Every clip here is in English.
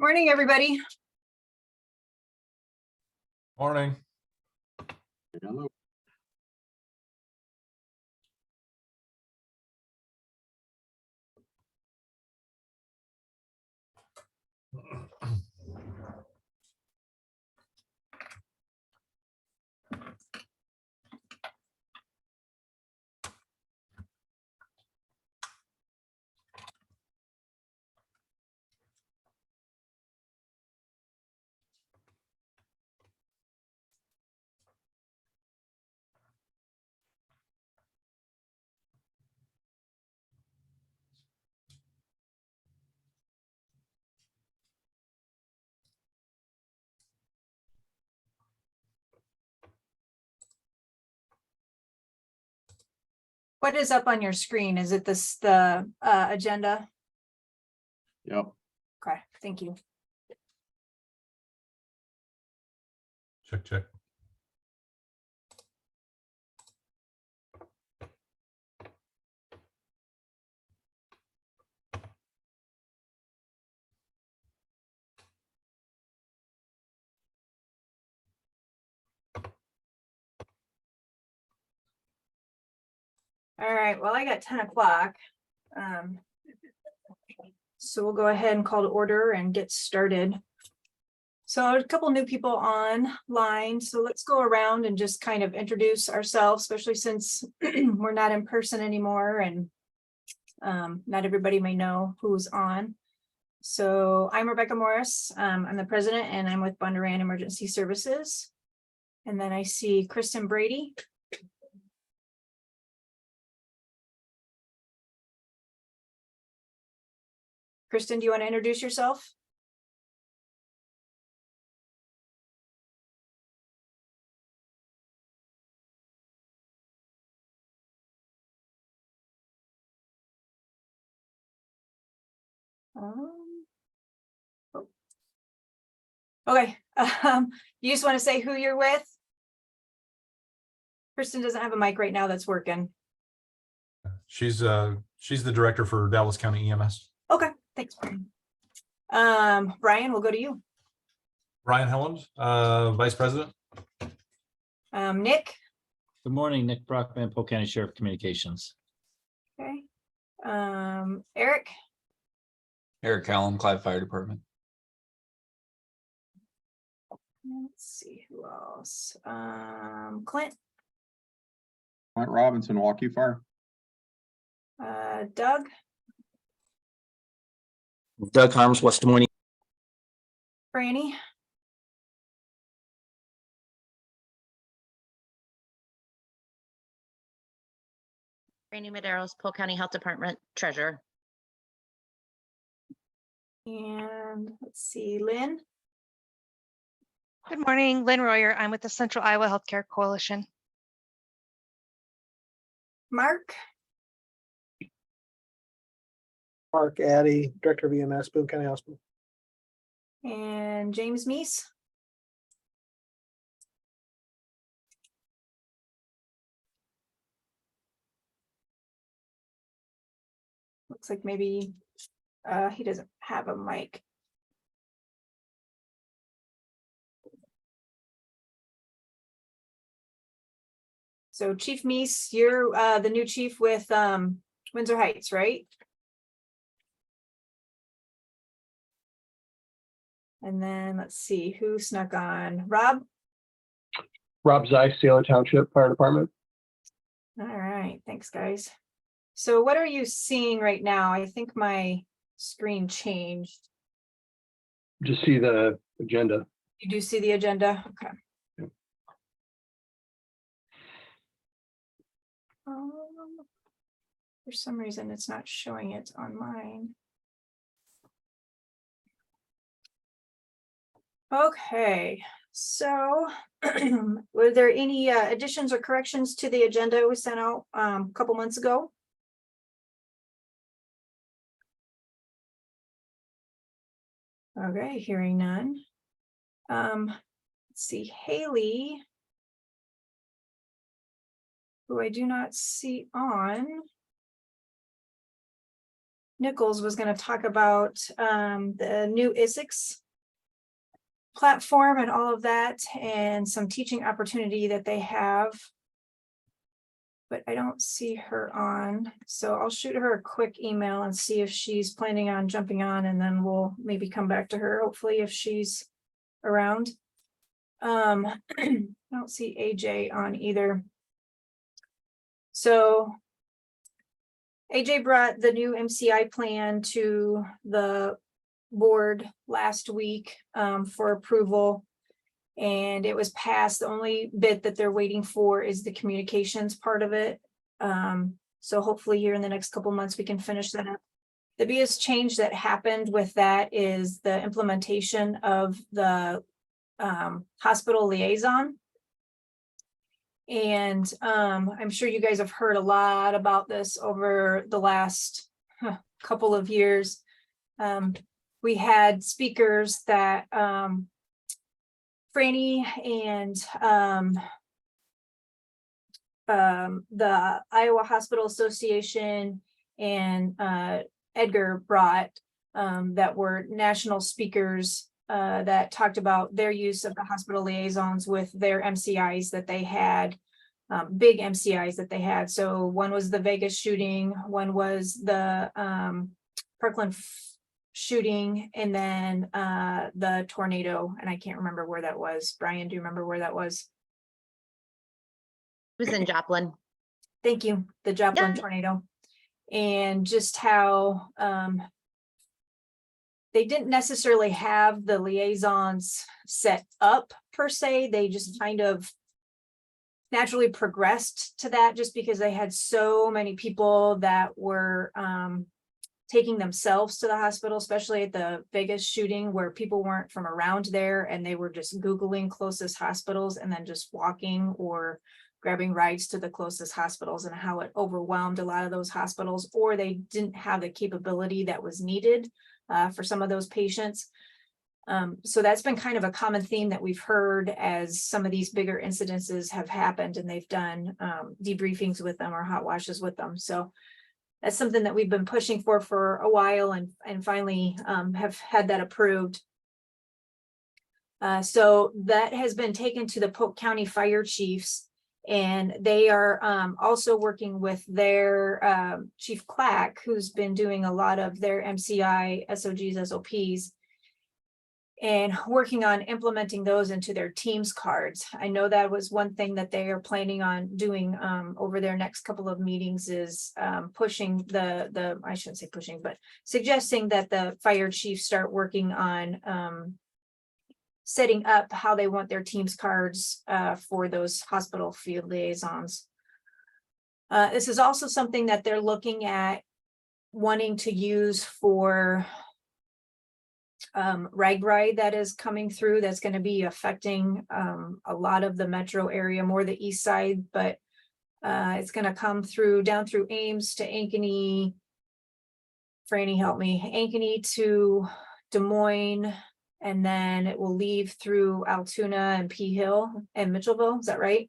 Morning, everybody. Morning. Hello. What is up on your screen? Is it the agenda? Yep. Okay, thank you. Check. All right, well, I got 10 o'clock. So we'll go ahead and call to order and get started. So a couple new people online. So let's go around and just kind of introduce ourselves, especially since we're not in person anymore and not everybody may know who's on. So I'm Rebecca Morris. I'm the president and I'm with Bondurant Emergency Services. And then I see Kristen Brady. Kristen, do you want to introduce yourself? Okay, you just want to say who you're with? Kristen doesn't have a mic right now that's working. She's the director for Dallas County EMS. Okay, thanks, Brian. Brian, we'll go to you. Ryan Helland, vice president. Nick. Good morning, Nick Brockman, Polk County Sheriff Communications. Okay. Eric. Eric Callum, Clive Fire Department. Let's see who else. Clint. Clint Robinson, Walkie Fire. Doug. Doug Harms, West Des Moines. Franny. Randy Maderos, Polk County Health Department Treasurer. And let's see, Lynn. Good morning, Lynn Royer. I'm with the Central Iowa Healthcare Coalition. Mark. Mark Addy, Director of EMS, Boone County Hospital. And James Meese. Looks like maybe he doesn't have a mic. So Chief Meese, you're the new chief with Windsor Heights, right? And then let's see who snuck on. Rob. Rob Zeiss, Sailor Township Fire Department. All right, thanks, guys. So what are you seeing right now? I think my screen changed. Just see the agenda. You do see the agenda? Okay. Yep. For some reason, it's not showing it on mine. Okay, so were there any additions or corrections to the agenda we sent out a couple months ago? Okay, hearing none. Let's see, Haley, who I do not see on. Nichols was going to talk about the new ISICS platform and all of that, and some teaching opportunity that they have. But I don't see her on, so I'll shoot her a quick email and see if she's planning on jumping on, and then we'll maybe come back to her, hopefully, if she's around. I don't see AJ on either. So AJ brought the new MCI plan to the board last week for approval, and it was passed. The only bit that they're waiting for is the communications part of it. So hopefully here in the next couple months, we can finish that up. The biggest change that happened with that is the implementation of the hospital liaison. And I'm sure you guys have heard a lot about this over the last couple of years. We had speakers that Franny and the Iowa Hospital Association and Edgar brought that were national speakers that talked about their use of the hospital liaisons with their MCIs that they had, big MCIs that they had. So one was the Vegas shooting, one was the Parkland shooting, and then the tornado, and I can't remember where that was. Brian, do you remember where that was? It was in Joplin. Thank you, the Joplin Yeah. tornado. And just how they didn't necessarily have the liaisons set up per se. They just kind of naturally progressed to that just because they had so many people that were taking themselves to the hospital, especially at the Vegas shooting, where people weren't from around there and they were just Googling closest hospitals and then just walking or grabbing rides to the closest hospitals, and how it overwhelmed a lot of those hospitals, or they didn't have the capability that was needed for some of those patients. So that's been kind of a common theme that we've heard as some of these bigger incidences have happened, and they've done debriefings with them or hot washes with them. So that's something that we've been pushing for a while, and finally have had that approved. So that has been taken to the Polk County Fire Chiefs, and they are also working with their Chief Clack, who's been doing a lot of their MCI, SOGs, SOPs, and working on implementing those into their Teams cards. I know that was one thing that they are planning on doing over their next couple of meetings, is pushing I shouldn't say pushing, but suggesting that the fire chiefs start working on setting up how they want their Teams cards for those hospital field liaisons. This is also something that they're looking at wanting to use for RAGBRAI that is coming through, that's going to be affecting a lot of the metro area, more the east side, but it's going to come through down through Ames to Ankeny. Franny, help me. Ankeny to Des Moines, and then it will leave through Altoona and P Hill and Mitchellville. Is that right?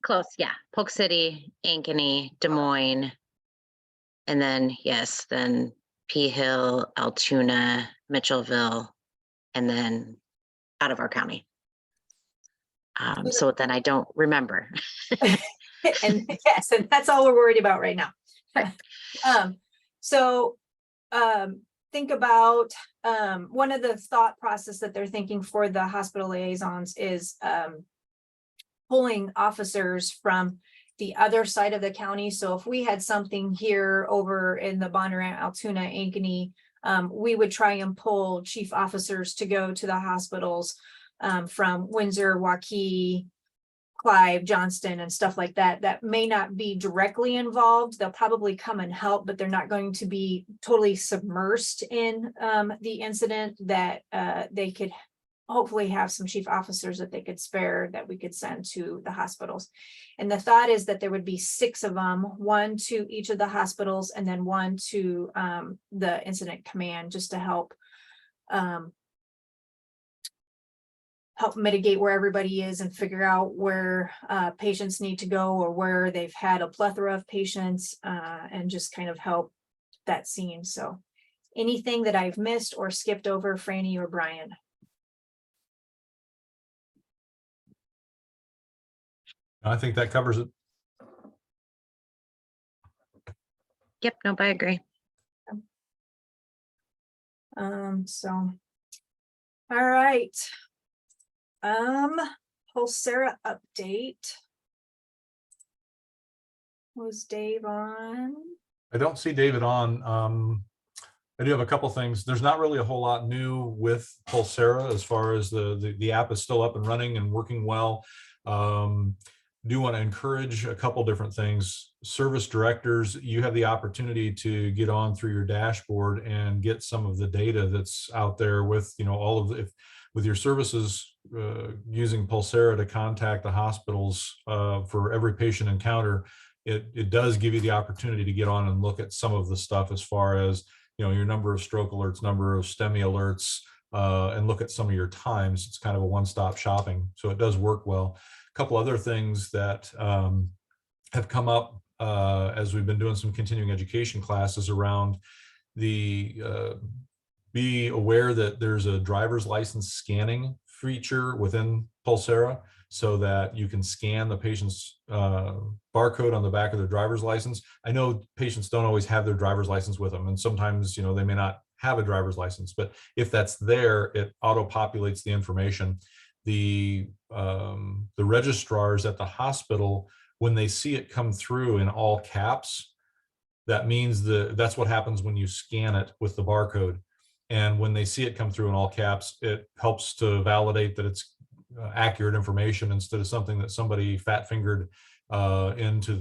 Close, yeah. Polk City, Ankeny, Des Moines. And then, yes, then P Hill, Altoona, Mitchellville, and then out of our county. So then I don't remember. And yes, and that's all we're worried about right now. Think about one of the thought process that they're thinking for the hospital liaisons is pulling officers from the other side of the county. So if we had something here over in the Bonnarant, Altoona, Ankeny, we would try and pull chief officers to go to the hospitals from Windsor, Waukee, Clive, Johnston, and stuff like that, that may not be directly involved. They'll probably come and help, but they're not going to be totally submersed in the incident, that they could hopefully have some chief officers that they could spare that we could send to the hospitals. And the thought is that there would be 6 of them, 1 to each of the hospitals, and then 1 to the incident command, just to help mitigate where everybody is and figure out where patients need to go, or where they've had a plethora of patients, and just kind of help that scene. So anything that I've missed or skipped over, Franny or Brian? I think that covers it. Yep, nope, I agree. So, all right. Pulsera update. Was Dave on? I don't see David on. I do have a couple things. There's not really a whole lot new with Pulsera as far as the app is still up and running and working well. Do want to encourage a couple different things. Service directors, you have the opportunity to get on through your dashboard and get some of the data that's out there with, all of the, with your services using Pulsera to contact the hospitals for every patient encounter. It does give you the opportunity to get on and look at some of the stuff as far as, your number of stroke alerts, number of STEMI alerts, and look at some of your times. It's kind of a one-stop shopping. So it does work well. A couple other things that have come up as we've been doing some continuing education classes around the be aware that there's a driver's license scanning feature within Pulsera, so that you can scan the patient's barcode on the back of their driver's license. I know patients don't always have their driver's license with them, and sometimes they may not have a driver's license, but if that's there, it auto-populates the information. The registrars at the hospital, when they see it come through in all caps, that means that's what happens when you scan it with the barcode. And when they see it come through in all caps, it helps to validate that it's accurate information instead of something that somebody fat fingered into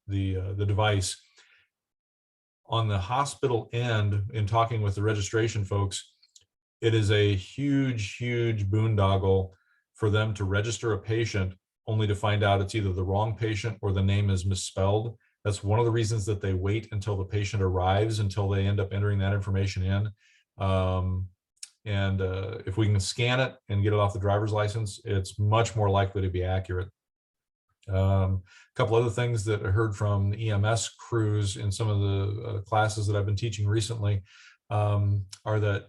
the device. On the hospital end, in talking with the registration folks, it is a huge boondoggle for them to register a patient only to find out it's either the wrong patient or the name is misspelled. That's one of the reasons that they wait until the patient arrives until they end up entering that information in. If we can scan it and get it off the driver's license, it's much more likely to be accurate. A couple other things that I heard from the EMS crews in some of the classes that I've been teaching recently are that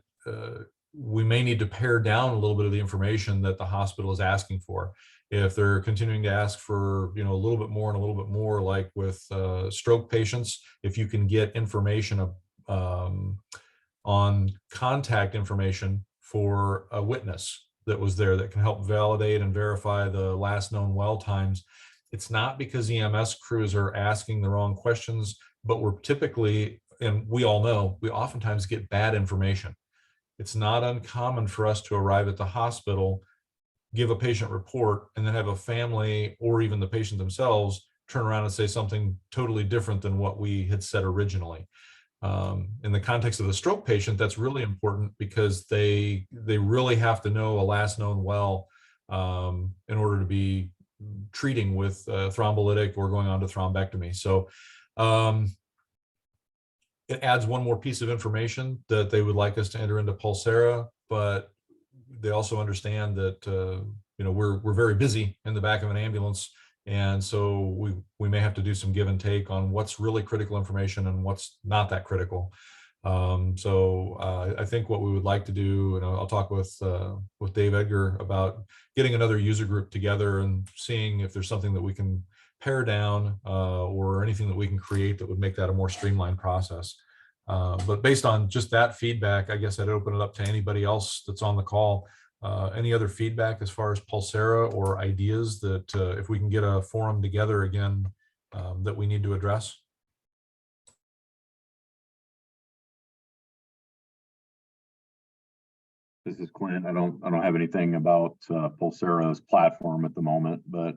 we may need to pare down a little bit of the information that the hospital is asking for. If they're continuing to ask for a little bit more and a little bit more, like with stroke patients, if you can get information on contact information for a witness that was there that can help validate and verify the last known well times. It's not because EMS crews are asking the wrong questions, but we're typically, and we all know, we oftentimes get bad information. It's not uncommon for us to arrive at the hospital, give a patient report, and then have a family or even the patient themselves turn around and say something totally different than what we had said originally. In the context of the stroke patient, that's really important because they really have to know a last known well in order to be treating with thrombolytic or going on to thrombectomy. So it adds one more piece of information that they would like us to enter into Pulsera, but they also understand that we're very busy in the back of an ambulance. And so we may have to do some give and take on what's really critical information and what's not that critical. I think what we would like to do, and I'll talk with Dave Edgar about getting another user group together and seeing if there's something that we can pare down or anything that we can create that would make that a more streamlined process. But based on just that feedback, I guess I'd open it up to anybody else that's on the call. Any other feedback as far as Pulsera or ideas that if we can get a forum together again that we need to address? This is Clint. I don't have anything about Pulsera's platform at the moment, but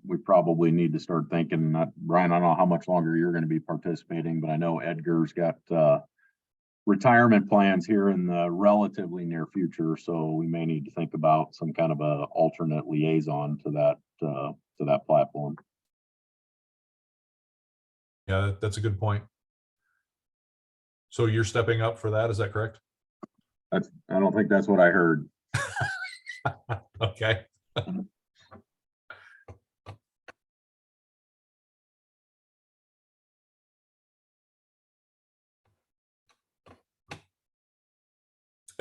we probably need to start thinking. Brian, I don't know how much longer you're going to be participating, but I know Edgar's got retirement plans here in the relatively near future, so we may need to think about some kind of a alternate liaison to that platform. Yeah, that's a good point. So you're stepping up for that, is that correct? I don't think that's what I heard. Okay.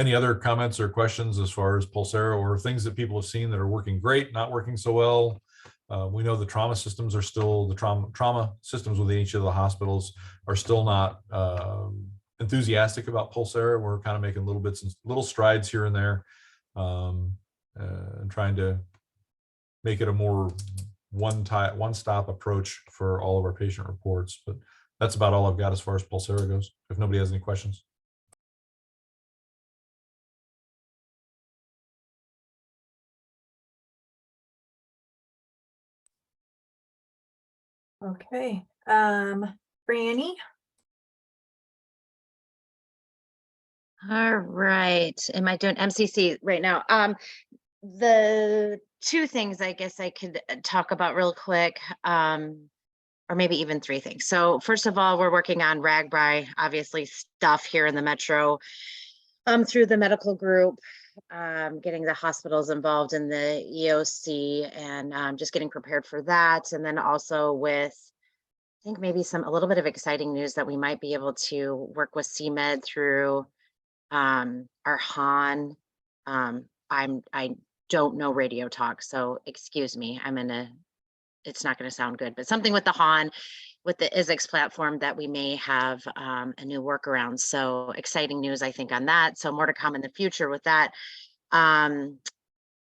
Any other comments or questions as far as Pulsera or things that people have seen that are working great, not working so well? We know the trauma systems are still, the trauma systems within each of the hospitals are still not enthusiastic about Pulsera. We're kind of making little bits and little strides here and there, and trying to make it a more one-stop approach for all of our patient reports. But that's about all I've got as far as Pulsera goes, if nobody has any questions. Okay, Franny, All right. Am I doing MCC right now? The two things I guess I could talk about real quick, or maybe even three things. So first of all, we're working on RAGBRAI, obviously stuff here in the metro, through the medical group, getting the hospitals involved in the EOC and just getting prepared for that. And then also with, I think maybe a little bit of exciting news that we might be able to work with CMed through our HAN. I don't know radio talk, so excuse me. It's not going to sound good, but something with the HAN, with the ISIX platform that we may have a new workaround. So exciting news, I think, on that. So more to come in the future with that.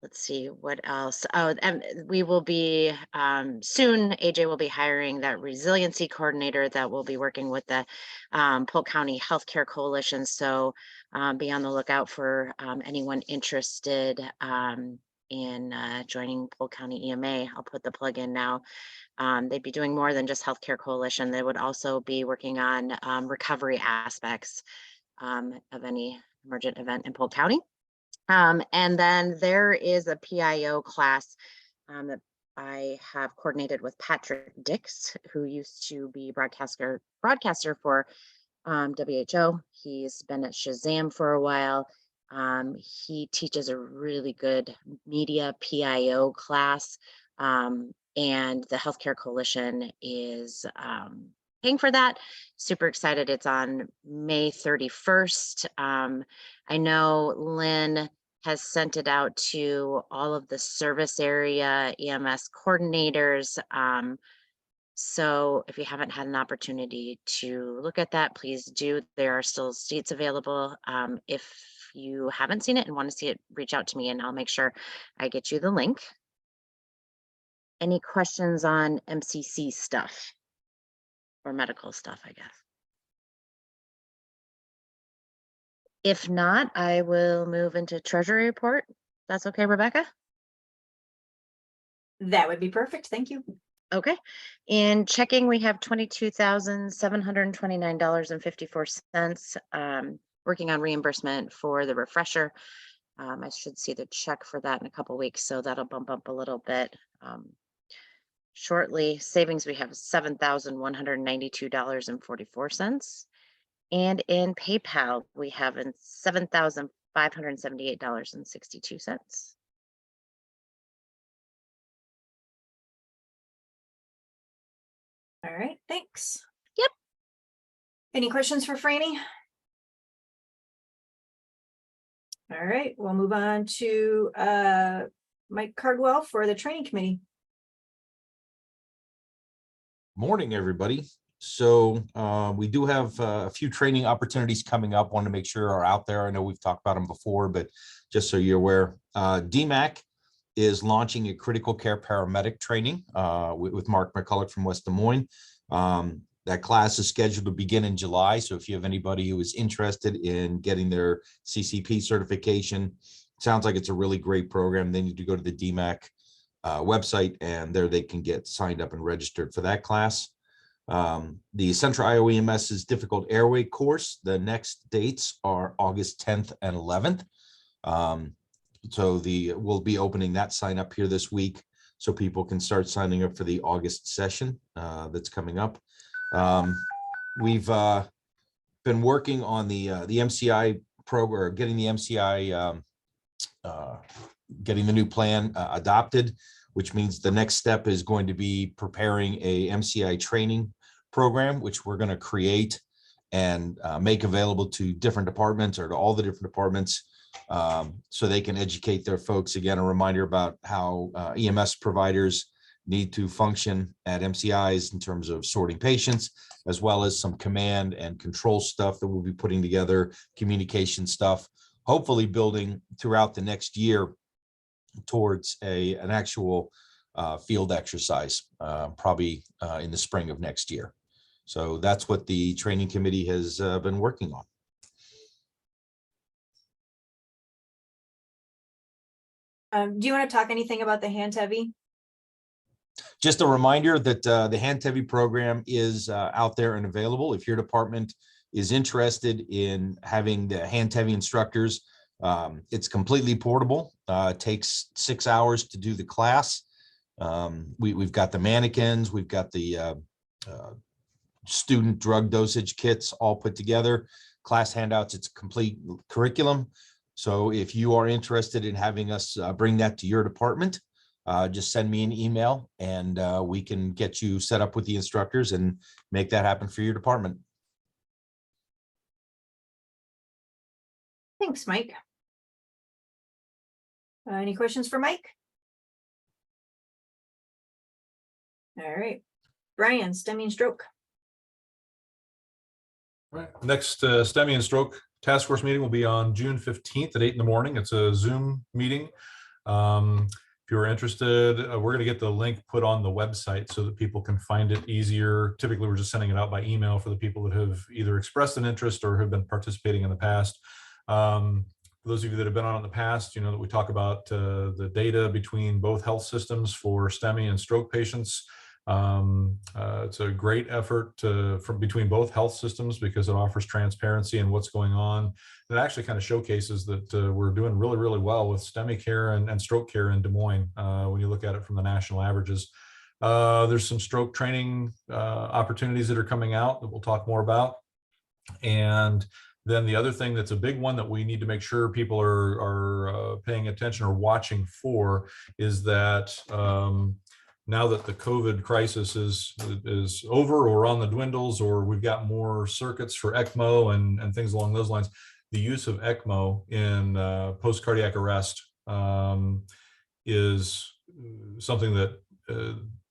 Let's see what else. Oh, and we will be soon. AJ will be hiring that resiliency coordinator that will be working with the Polk County Healthcare Coalition. So be on the lookout for anyone interested in joining Polk County EMA. I'll put the plug in now. They'd be doing more than just Healthcare Coalition. They would also be working on recovery aspects of any emergent event in Polk County. And then there is a PIO class that I have coordinated with Patrick Dix, who used to be broadcaster for WHO. He's been at Shazam for a while. He teaches a really good media PIO class, and the Healthcare Coalition is paying for that. Super excited. It's on May 31st. I know Lynn has sent it out to all of the service area EMS coordinators. So if you haven't had an opportunity to look at that, please do. There are still seats available. If you haven't seen it and want to see it, reach out to me and I'll make sure I get you the link. Any questions on MCC stuff or medical stuff, I guess? If not, I will move into Treasury report. That's okay, Rebecca? that would be perfect. Thank you. Okay. In checking, we have $22,729.54. Working on reimbursement for the refresher. I should see the check for that in a couple weeks, so that'll bump up a little bit shortly. Savings, we have $7,192.44. And in PayPal, we have $7,578.62. All right, thanks. Yep. Any questions for Franny? All right, we'll move on to Mike Cardwell for the training committee. Morning, everybody. So we do have a few training opportunities coming up. Want to make sure are out there. I know we've talked about them before, but just so you're aware, DMAC is launching a critical care paramedic training with Mark McCulloch from West Des Moines. That class is scheduled to begin in July. So if you have anybody who is interested in getting their CCP certification, sounds like it's a really great program. They need to go to the DMAC website, and there they can get signed up and registered for that class. The Central IOEMS's difficult airway course, the next dates are August 10th and 11th. So we'll be opening that sign up here this week so people can start signing up for the August session that's coming up. We've been working on the MCI program, getting the MCI, getting the new plan adopted, which means the next step is going to be preparing a MCI training program, which we're going to create and make available to different departments or to all the different departments, so they can educate their folks. Again, a reminder about how EMS providers need to function at MCIs in terms of sorting patients, as well as some command and control stuff that we'll be putting together, communication stuff, hopefully building throughout the next year towards an actual field exercise, probably in the spring of next year. So that's what the training committee has been working on. Do you want to talk anything about the hand heavy? Just a reminder that the hand heavy program is out there and available. If your department is interested in having the hand heavy instructors, it's completely portable. It takes 6 hours to do the class. We've got the mannequins, we've got the student drug dosage kits all put together, class handouts. It's a complete curriculum. So if you are interested in having us bring that to your department, just send me an email and we can get you set up with the instructors and make that happen for your department. Thanks, Mike. Any questions for Mike? All right, Brian, STEMI and stroke. Right. Next STEMI and stroke task force meeting will be on June 15th at 8 in the morning. It's a Zoom meeting. If you're interested, we're going to get the link put on the website so that people can find it easier. Typically, we're just sending it out by email for the people that have either expressed an interest or have been participating in the past. For those of you that have been on in the past, you know that we talk about the data between both health systems for STEMI and stroke patients. It's a great effort from between both health systems because it offers transparency in what's going on. It actually kind of showcases that we're doing really, really well with STEMI care and stroke care in Des Moines when you look at it from the national averages. There's some stroke training opportunities that are coming out that we'll talk more about. And then the other thing that's a big one that we need to make sure people are paying attention or watching for is that now that the COVID crisis is over or on the dwindles, or we've got more circuits for ECMO and things along those lines, the use of ECMO in post-cardiac arrest is something that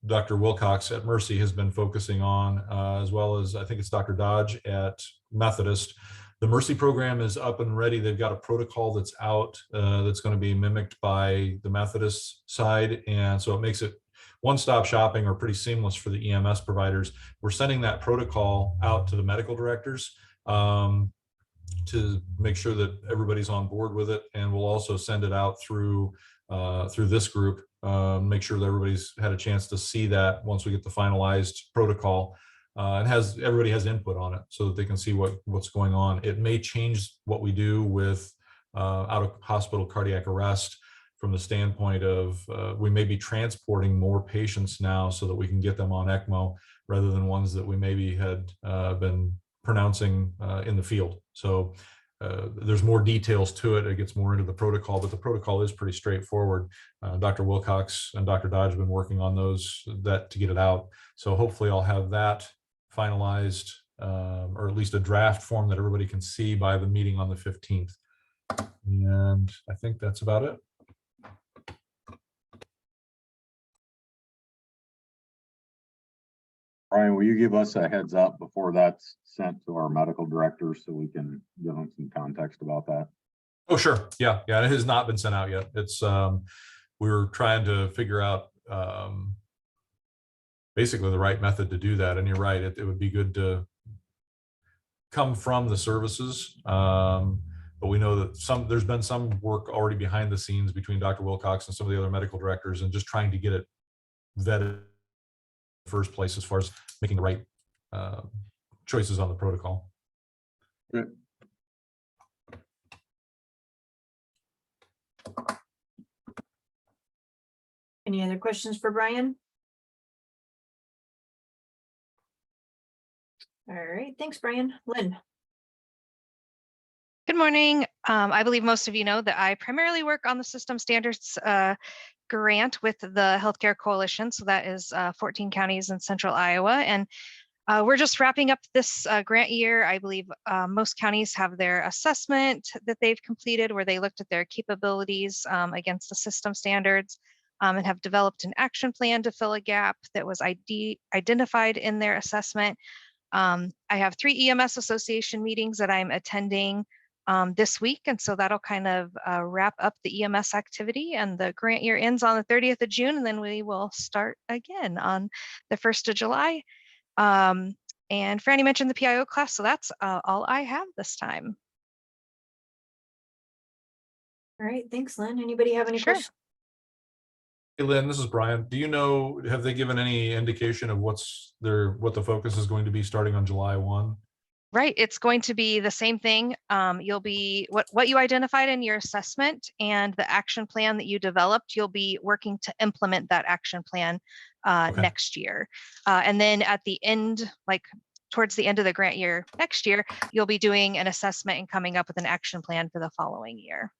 Dr. Wilcox at Mercy has been focusing on, as well as I think it's Dr. Dodge at Methodist. The Mercy program is up and ready. They've got a protocol that's out that's going to be mimicked by the Methodist side. And so it makes it one-stop shopping or pretty seamless for the EMS providers. We're sending that protocol out to the medical directors to make sure that everybody's on board with it. And we'll also send it out through this group, make sure that everybody's had a chance to see that once we get the finalized protocol. And everybody has input on it so that they can see what's going on. It may change what we do with out of hospital cardiac arrest from the standpoint of we may be transporting more patients now so that we can get them on ECMO rather than ones that we maybe had been pronouncing in the field. So there's more details to it. It gets more into the protocol, but the protocol is pretty straightforward. Dr. Wilcox and Dr. Dodge have been working on that to get it out. So hopefully I'll have that finalized, or at least a draft form that everybody can see by the meeting on the 15th. And I think that's about it. Brian, will you give us a heads up before that's sent to our medical director so we can give them some context about that? Oh, sure. Yeah. It has not been sent out yet. It's we were trying to figure out basically the right method to do that. And you're right, it would be good to come from the services. But we know that there's been some work already behind the scenes between Dr. Wilcox and some of the other medical directors and just trying to get it vetted first place as far as making the right choices on the protocol. Good. Any other questions for Brian? All right, thanks, Brian. Lynn. Good morning. I believe most of you know that I primarily work on the system standards grant with the Healthcare Coalition. So that is 14 counties in central Iowa. And We're just wrapping up this grant year. I believe most counties have their assessment that they've completed where they looked at their capabilities against the system standards and have developed an action plan to fill a gap that was identified in their assessment. I have 3 EMS Association meetings that I'm attending this week. And so that'll kind of wrap up the EMS activity, and the grant year ends on the 30th of June, and then we will start again on the 1st of July. And Franny mentioned the PIO class, so that's all I have this time. All right, thanks, Lynn. Anybody have any Sure. questions? Hey, Lynn, this is Brian. Do you know, have they given any indication of what the focus is going to be starting on July 1? Right, it's going to be the same thing. You'll be what you identified in your assessment and the action plan that you developed, you'll be working to implement that action plan Okay. next year. And then at the end, like towards the end of the grant year next year, you'll be doing an assessment and coming up with an action plan for the following year.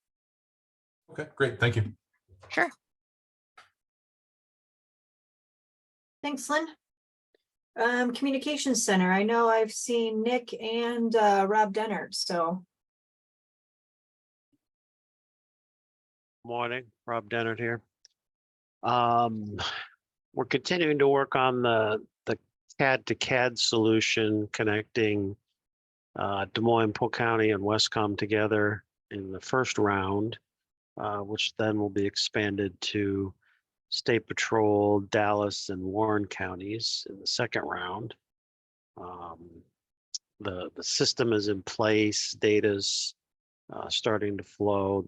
Okay, great. Thank you. Sure. Thanks, Lynn. Communications Center. I know I've seen Nick and Rob Dennard, so. Morning, Rob Dennard here. We're continuing to work on the CAD to CAD solution connecting Des Moines, Polk County, and Westcom together in the first round, which then will be expanded to State Patrol, Dallas, and Warren counties in the second round. The system is in place, data's starting to flow.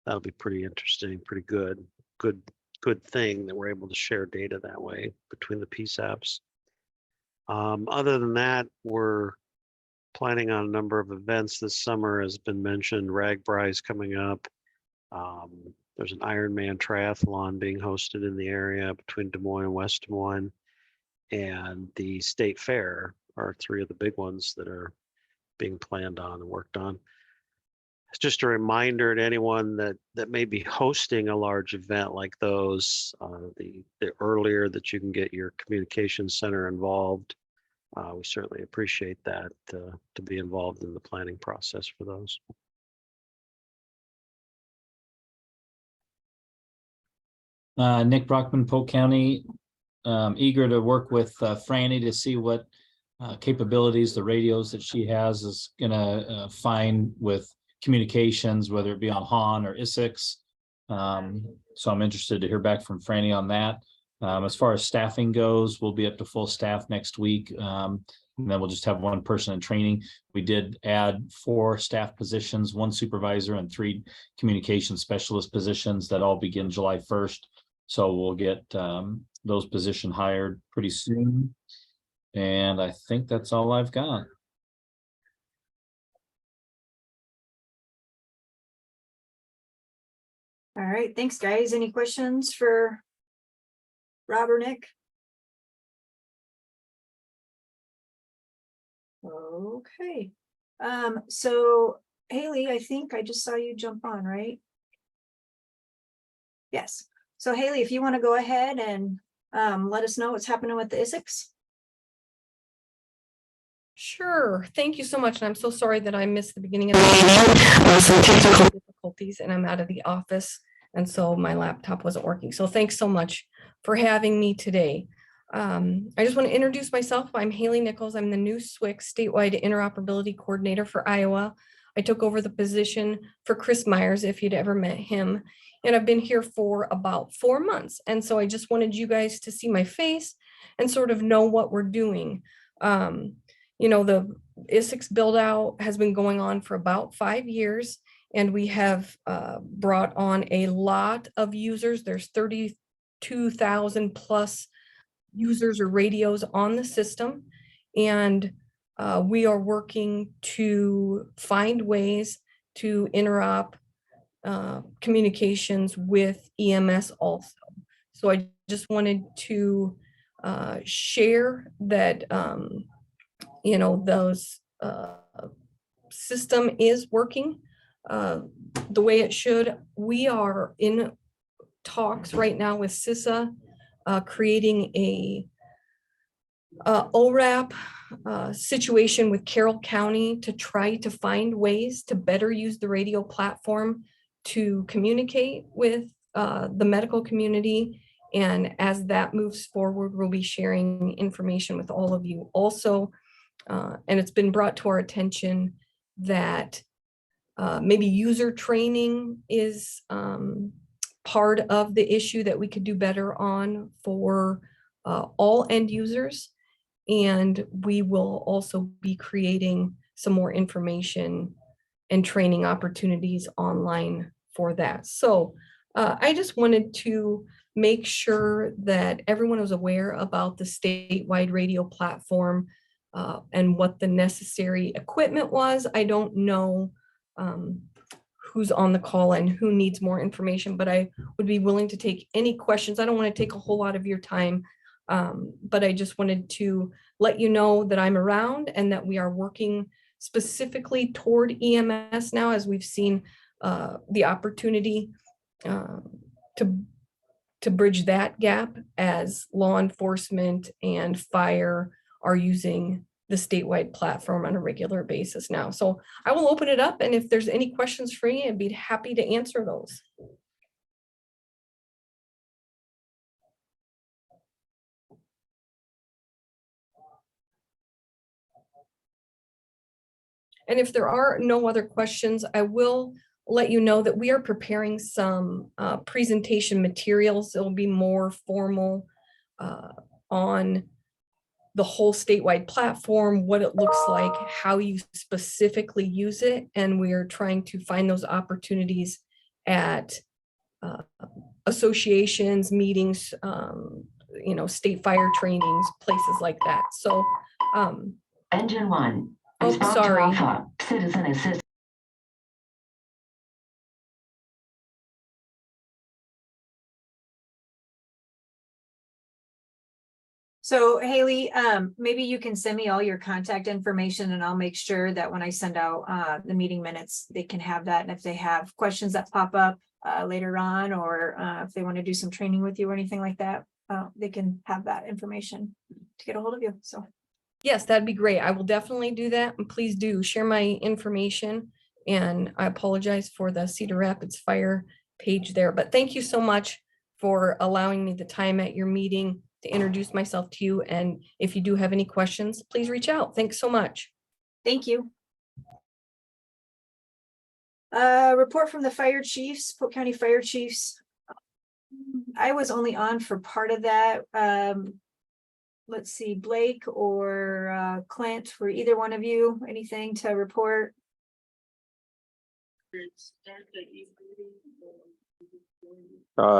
That'll be pretty interesting, pretty good thing that we're able to share data that way between the PSAPs. Other than that, we're planning on a number of events this summer, as been mentioned. RAGBRAI is coming up. There's an Ironman triathlon being hosted in the area between Des Moines and West Des Moines, and the State Fair are 3 of the big ones that are being planned on and worked on. It's just a reminder to anyone that may be hosting a large event like those, the earlier that you can get your communications center involved, we certainly appreciate that to be involved in the planning process for those. Nick Brockman, Polk County, eager to work with Franny to see what capabilities the radios that she has is gonna find with communications, whether it be on HON or ISIX. So I'm interested to hear back from Franny on that. As far as staffing goes, we'll be up to full staff next week. And then we'll just have 1 person in training. We did add 4 staff positions, 1 supervisor and 3 communication specialist positions that all begin July 1st. So we'll get those positions hired pretty soon. And I think that's all I've got. All right, thanks, guys. Any questions for Rob or Nick? Okay. So Haley, I think I just saw you jump on, right? Yes. So Haley, if you want to go ahead and let us know what's happening with the ISIX. Sure. Thank you so much. And I'm so sorry that I missed the beginning of the meeting. Some technical difficulties and I'm out of the office. And so my laptop wasn't working. So thanks so much for having me today. I just want to introduce myself. I'm Haley Nichols. I'm the new SWIC statewide interoperability coordinator for Iowa. I took over the position for Chris Myers, if you'd ever met him. And I've been here for about 4 months. And so I just wanted you guys to see my face and sort of know what we're doing. You know, the ISIX build out has been going on for about 5 years, and we have brought on a lot of users. There's 32,000 plus users or radios on the system. And we are working to find ways to interop communications with EMS also. So I just wanted to share that you know, those system is working the way it should. We are in talks right now with CISA, creating a ORAP situation with Carroll County to try to find ways to better use the radio platform to communicate with the medical community. And as that moves forward, we'll be sharing information with all of you also. And it's been brought to our attention that maybe user training is part of the issue that we could do better on for all end users. And we will also be creating some more information and training opportunities online for that. So I just wanted to make sure that everyone was aware about the statewide radio platform and what the necessary equipment was. I don't know who's on the call and who needs more information, but I would be willing to take any questions. I don't want to take a whole lot of your time, but I just wanted to let you know that I'm around and that we are working specifically toward EMS now, as we've seen the opportunity to bridge that gap as law enforcement and fire are using the statewide platform on a regular basis now. So I will open it up, and if there's any questions for you, I'd be happy to answer those. And if there are no other questions, I will let you know that we are preparing some presentation materials. It'll be more formal on the whole statewide platform, what it looks like, how you specifically use it. And we are trying to find those opportunities at associations, meetings, state fire trainings, places like that. So Engine 1. Oh, sorry. Alpha, Citizen Assist. So Haley, maybe you can send me all your contact information and I'll make sure that when I send out the meeting minutes, they can have that. And if they have questions that pop up later on, or if they want to do some training with you or anything like that, they can have that information to get a hold of you. So yes, that'd be great. I will definitely do that. And please do share my information. And I apologize for the Cedar Rapids Fire page there, but thank you so much for allowing me the time at your meeting to introduce myself to you. And if you do have any questions, please reach out. Thanks so much. thank you. Report from the fire chiefs, Polk County Fire Chiefs. I was only on for part of that. Let's see, Blake or Clint, for either one of you, anything to report?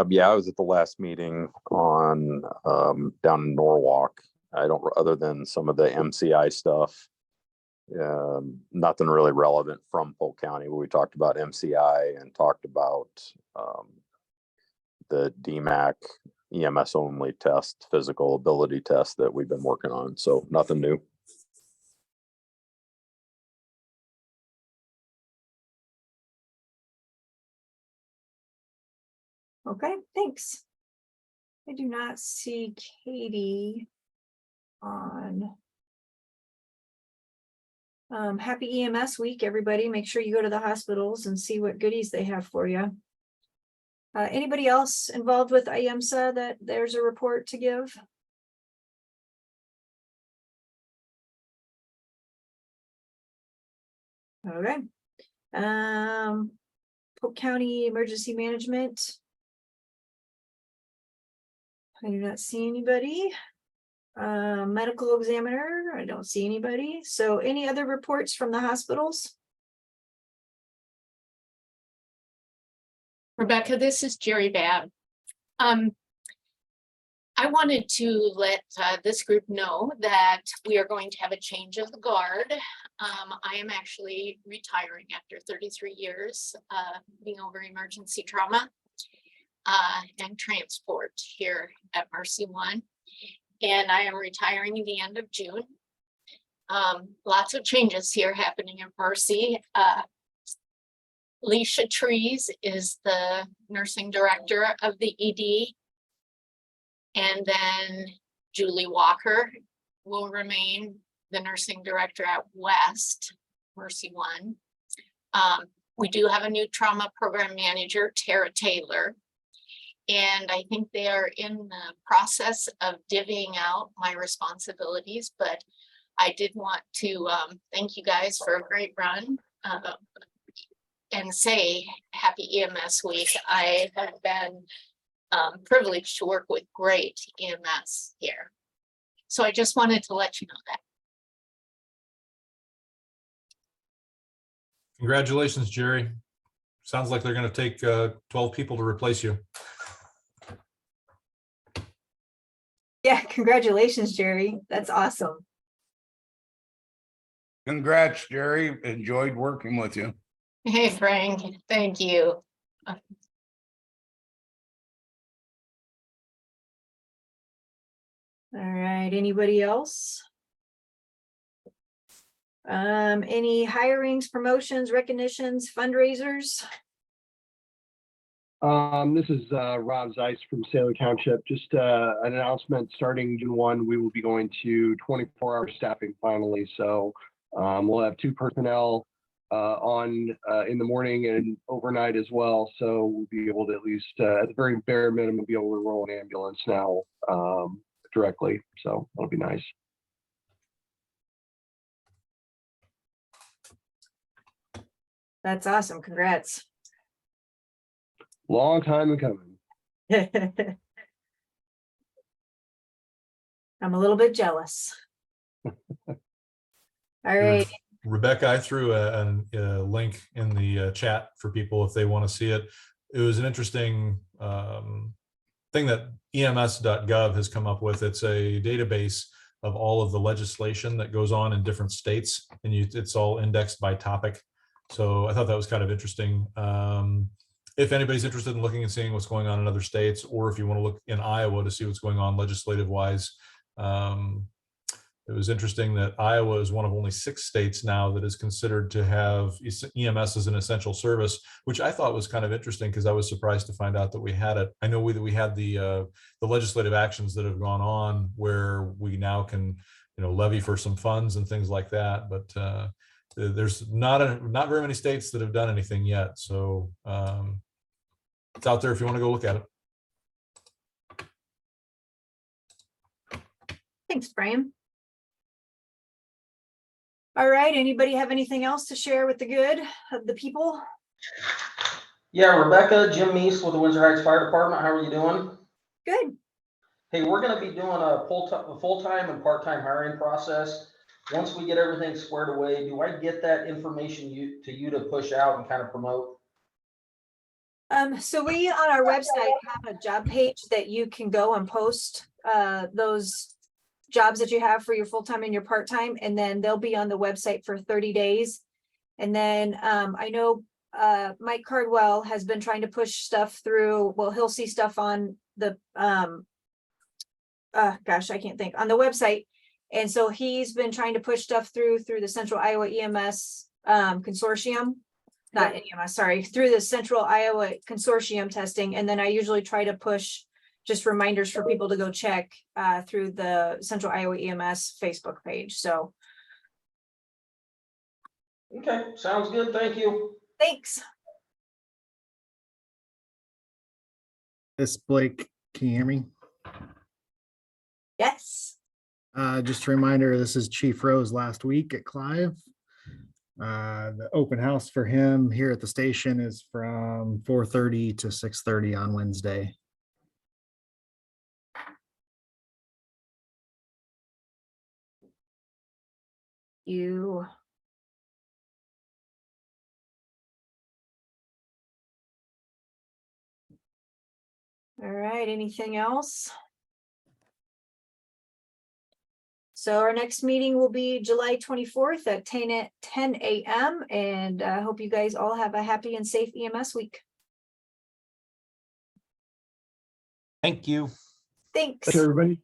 Yeah, I was at the last meeting on down in Norwalk. I don't, other than some of the MCI stuff, nothing really relevant from Polk County. We talked about MCI and talked about the DMAC EMS only test, physical ability test that we've been working on. So nothing new. Okay, thanks. I do not see Katie on. Happy EMS week, everybody. Make sure you go to the hospitals and see what goodies they have for you. Anybody else involved with IEMSA that there's a report to give? Okay. Polk County Emergency Management. I do not see anybody. Medical examiner, I don't see anybody. So any other reports from the hospitals? Rebecca, this is Jerry Babb. I wanted to let this group know that we are going to have a change of the guard. I am actually retiring after 33 years being over emergency trauma and transport here at Mercy One. And I am retiring at the end of June. Lots of changes here happening in Mercy. Leisha Trees is the nursing director of the ED. And then Julie Walker will remain the nursing director at West Mercy One. We do have a new trauma program manager, Tara Taylor. And I think they are in the process of divvying out my responsibilities, but I did want to thank you guys for a great run and say happy EMS week. I have been privileged to work with great EMS here. So I just wanted to let you know that. Congratulations, Jerry. Sounds like they're going to take 12 people to replace you. Yeah, congratulations, Jerry. That's awesome. Congrats, Jerry. Enjoyed working with you. Hey, Frank, thank you. All right, anybody else? Any hirings, promotions, recognitions, fundraisers? This is Rob Zeiss from Sailor Township. Just an announcement starting June 1, we will be going to 24-hour staffing finally. So we'll have 2 personnel on in the morning and overnight as well. So we'll be able to at least at the very bare minimum be able to roll an ambulance now directly. So that'll be nice. That's awesome. Congrats. Long time in coming. I'm a little bit jealous. All right. Rebecca, I threw a link in the chat for people if they want to see it. It was an interesting thing that EMS.gov has come up with. It's a database of all of the legislation that goes on in different states, and it's all indexed by topic. So I thought that was kind of interesting. If anybody's interested in looking and seeing what's going on in other states, or if you want to look in Iowa to see what's going on legislative wise, it was interesting that Iowa is one of only 6 states now that is considered to have EMS as an essential service, which I thought was kind of interesting because I was surprised to find out that we had it. I know we had the legislative actions that have gone on where we now can, levy for some funds and things like that, but there's not very many states that have done anything yet. So it's out there if you want to go look at it. Thanks, Brian. All right, anybody have anything else to share with the good of the people? Yeah, Rebecca, Jim Meese with the Windsor Heights Fire Department. How are you doing? Good. Hey, we're going to be doing a full-time and part-time hiring process. Once we get everything squared away, do I get that information to you to push out and kind of promote? So we on our website have a job page that you can go and post those jobs that you have for your full-time and your part-time, and then they'll be on the website for 30 days. And then I know Mike Cardwell has been trying to push stuff through. Well, he'll see stuff on the gosh, I can't think, on the website. And so he's been trying to push stuff through the Central Iowa EMS Consortium, not EMS, sorry, through the Central Iowa Consortium testing. And then I usually try to push just reminders for people to go check through the Central Iowa EMS Facebook page. So. Okay, sounds good. Thank you. Thanks. This Blake, can you hear me? Yes. Just a reminder, this is Chief Rose last week at Clive. The open house for him here at the station is from 4:30 to 6:30 on Wednesday. You. All right, anything else? So our next meeting will be July 24th at 10 a.m. And I hope you guys all have a happy and safe EMS week. Thank you. Thanks. Thanks, everybody.